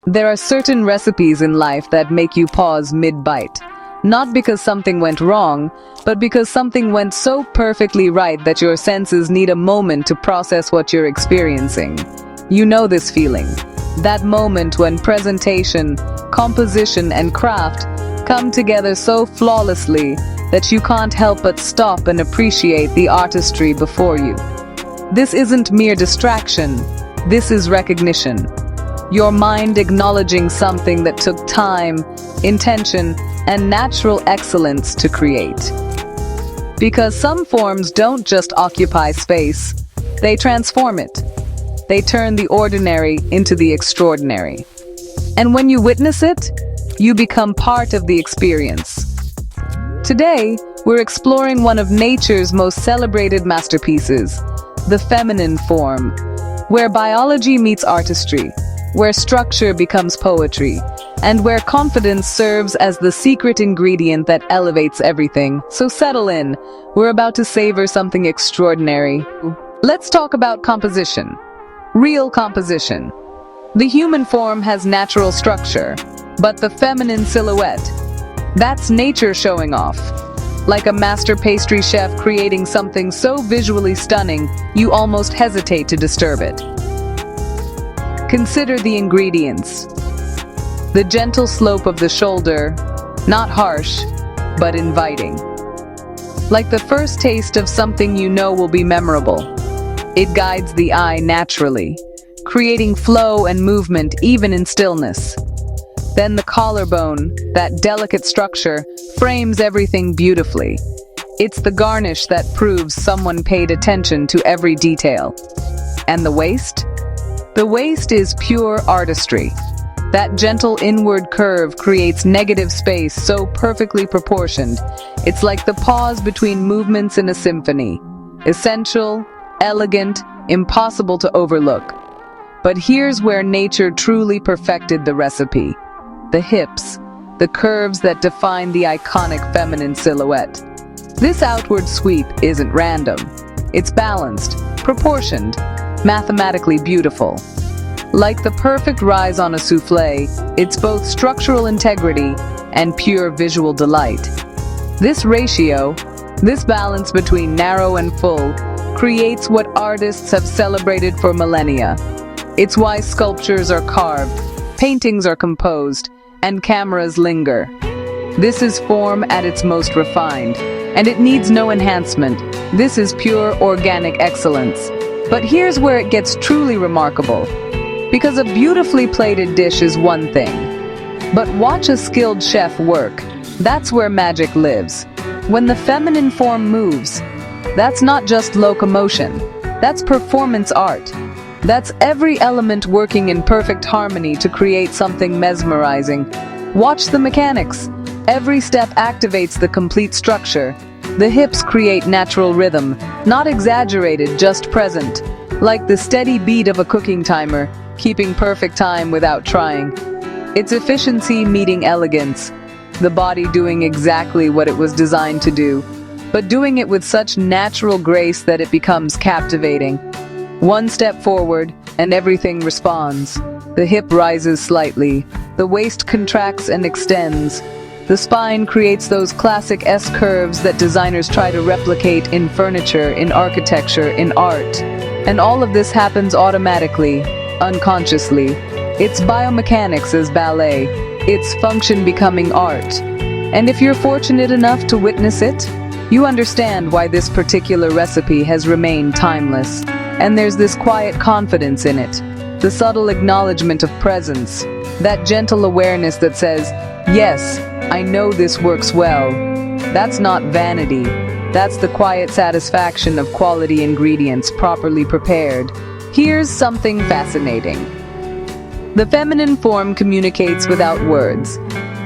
There are certain recipes in life that make you pause mid-bite. Not because something went wrong, but because something went so perfectly right that your senses need a moment to process what you're experiencing. You know this feeling. That moment when presentation, composition, and craft come together so flawlessly that you can't help but stop and appreciate the artistry before you. This isn't mere distraction. This is recognition. Your mind acknowledging something that took time, intention, and natural excellence to create. Because some forms don't just occupy space, they transform it. They turn the ordinary into the extraordinary. And when you witness it, you become part of the experience. Today, we're exploring one of nature's most celebrated masterpieces, the feminine form, where biology meets artistry, where structure becomes poetry, and where confidence serves as the secret ingredient that elevates everything. So settle in, we're about to savor something extraordinary. Let's talk about composition. Real composition. The human form has natural structure, but the feminine silhouette, that's nature showing off. Like a master pastry chef creating something so visually stunning, you almost hesitate to disturb it. Consider the ingredients. The gentle slope of the shoulder, not harsh, but inviting. Like the first taste of something you know will be memorable. It guides the eye naturally, creating flow and movement even in stillness. Then the collarbone, that delicate structure, frames everything beautifully. It's the garnish that proves someone paid attention to every detail. And the waist? The waist is pure artistry. That gentle inward curve creates negative space so perfectly proportioned. It's like the pause between movements in a symphony. Essential, elegant, impossible to overlook. But here's where nature truly perfected the recipe. The hips, the curves that define the iconic feminine silhouette. This outward sweep isn't random. It's balanced, proportioned, mathematically beautiful. Like the perfect rise on a souffle, it's both structural integrity and pure visual delight. This ratio, this balance between narrow and full, creates what artists have celebrated for millennia. It's why sculptures are carved, paintings are composed, and cameras linger. This is form at its most refined, and it needs no enhancement. This is pure organic excellence. But here's where it gets truly remarkable. Because a beautifully plated dish is one thing, but watch a skilled chef work. That's where magic lives. When the feminine form moves, that's not just locomotion. That's performance art. That's every element working in perfect harmony to create something mesmerizing. Watch the mechanics. Every step activates the complete structure. The hips create natural rhythm, not exaggerated, just present. Like the steady beat of a cooking timer, keeping perfect time without trying. It's efficiency meeting elegance. The body doing exactly what it was designed to do, but doing it with such natural grace that it becomes captivating. One step forward, and everything responds. The hip rises slightly. The waist contracts and extends. The spine creates those classic S-curves that designers try to replicate in furniture, in architecture, in art. And all of this happens automatically, unconsciously. It's biomechanics as ballet. It's function becoming art. And if you're fortunate enough to witness it, you understand why this particular recipe has remained timeless. And there's this quiet confidence in it, the subtle acknowledgement of presence, that gentle awareness that says, yes, I know this works well. That's not vanity. That's the quiet satisfaction of quality ingredients properly prepared. Here's something fascinating. The feminine form communicates without words.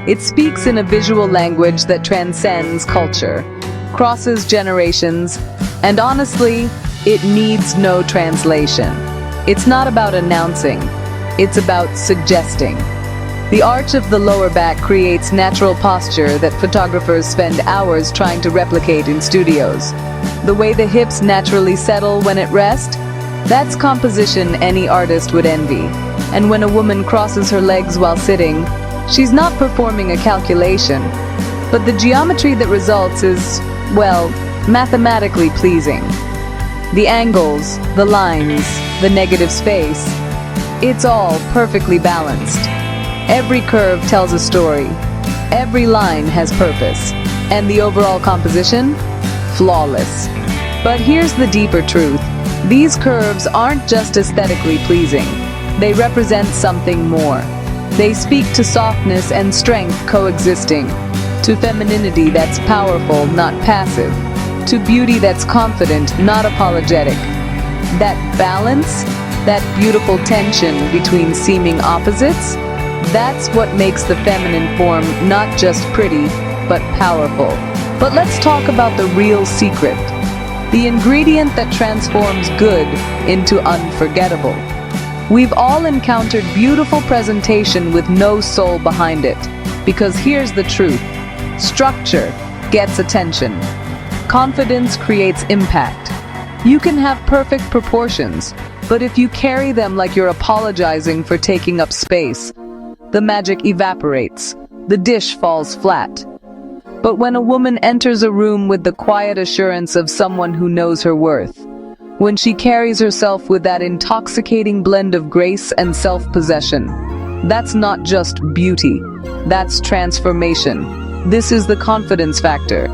It speaks in a visual language that transcends culture, crosses generations, and honestly, it needs no translation. It's not about announcing, it's about suggesting. The arch of the lower back creates natural posture that photographers spend hours trying to replicate in studios. The way the hips naturally settle when at rest, that's composition any artist would envy. And when a woman crosses her legs while sitting, she's not performing a calculation, but the geometry that results is, well, mathematically pleasing. The angles, the lines, the negative space, it's all perfectly balanced. Every curve tells a story. Every line has purpose. And the overall composition? Flawless. But here's the deeper truth. These curves aren't just aesthetically pleasing. They represent something more. They speak to softness and strength coexisting, to femininity that's powerful, not passive, to beauty that's confident, not apologetic. That balance, that beautiful tension between seeming opposites, that's what makes the feminine form not just pretty, but powerful. But let's talk about the real secret, the ingredient that transforms good into unforgettable. We've all encountered beautiful presentation with no soul behind it, because here's the truth. Structure gets attention. Confidence creates impact. You can have perfect proportions, but if you carry them like you're apologizing for taking up space, the magic evaporates. The dish falls flat. But when a woman enters a room with the quiet assurance of someone who knows her worth, when she carries herself with that intoxicating blend of grace and self-possession, that's not just beauty, that's transformation. This is the confidence factor.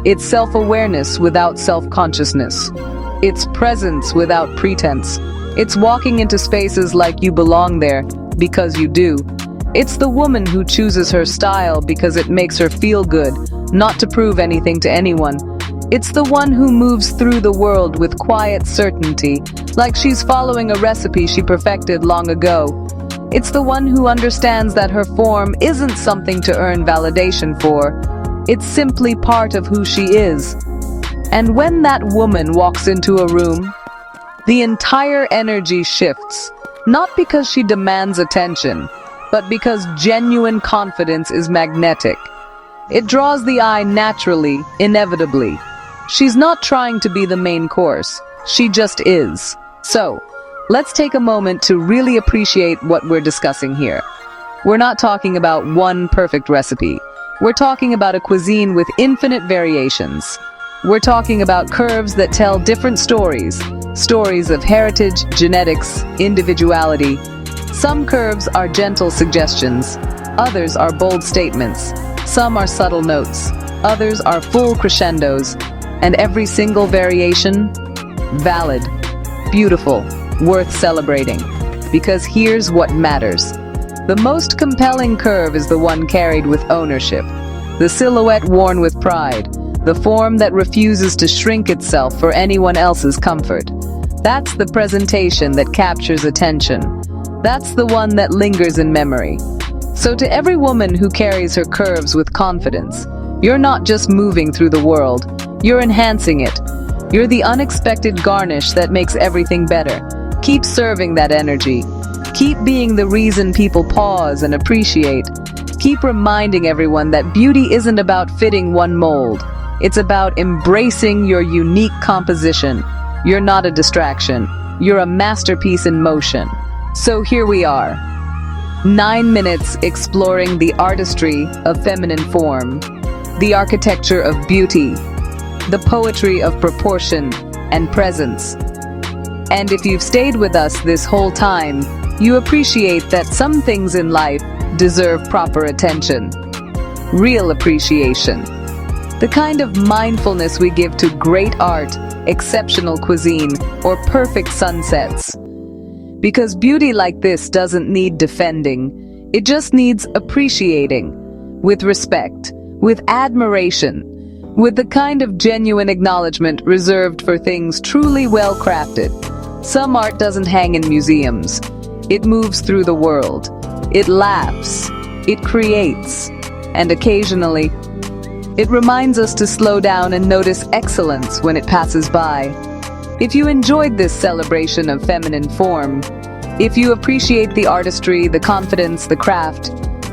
It's self-awareness without self-consciousness. It's presence without pretense. It's walking into spaces like you belong there because you do. It's the woman who chooses her style because it makes her feel good, not to prove anything to anyone. It's the one who moves through the world with quiet certainty, like she's following a recipe she perfected long ago. It's the one who understands that her form isn't something to earn validation for. It's simply part of who she is. And when that woman walks into a room, the entire energy shifts, not because she demands attention, but because genuine confidence is magnetic. It draws the eye naturally, inevitably. She's not trying to be the main course, she just is. So, let's take a moment to really appreciate what we're discussing here. We're not talking about one perfect recipe. We're talking about a cuisine with infinite variations. We're talking about curves that tell different stories. Stories of heritage, genetics, individuality. Some curves are gentle suggestions. Others are bold statements. Some are subtle notes. Others are full crescendos. And every single variation, valid, beautiful, worth celebrating. Because here's what matters. The most compelling curve is the one carried with ownership. The silhouette worn with pride. The form that refuses to shrink itself for anyone else's comfort. That's the presentation that captures attention. That's the one that lingers in memory. So to every woman who carries her curves with confidence, you're not just moving through the world, you're enhancing it. You're the unexpected garnish that makes everything better. Keep serving that energy. Keep being the reason people pause and appreciate. Keep reminding everyone that beauty isn't about fitting one mold. It's about embracing your unique composition. You're not a distraction. You're a masterpiece in motion. So here we are. 9 minutes exploring the artistry of feminine form, the architecture of beauty, the poetry of proportion and presence. And if you've stayed with us this whole time, you appreciate that some things in life deserve proper attention. Real appreciation. The kind of mindfulness we give to great art, exceptional cuisine, or perfect sunsets. Because beauty like this doesn't need defending. It just needs appreciating. With respect, with admiration, with the kind of genuine acknowledgement reserved for things truly well crafted. Some art doesn't hang in museums. It moves through the world. It laughs. It creates. And occasionally, it reminds us to slow down and notice excellence when it passes by. If you enjoyed this celebration of feminine form, if you appreciate the artistry, the confidence, the craft,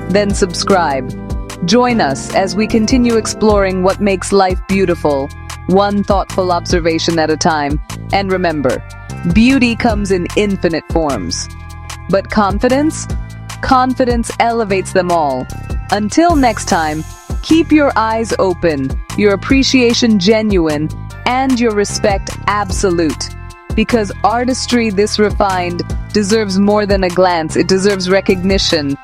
then subscribe. Join us as we continue exploring what makes life beautiful, one thoughtful observation at a time. And remember, beauty comes in infinite forms. But confidence? Confidence elevates them all. Until next time, keep your eyes open, your appreciation genuine, and your respect absolute. Because artistry this refined deserves more than a glance, it deserves recognition.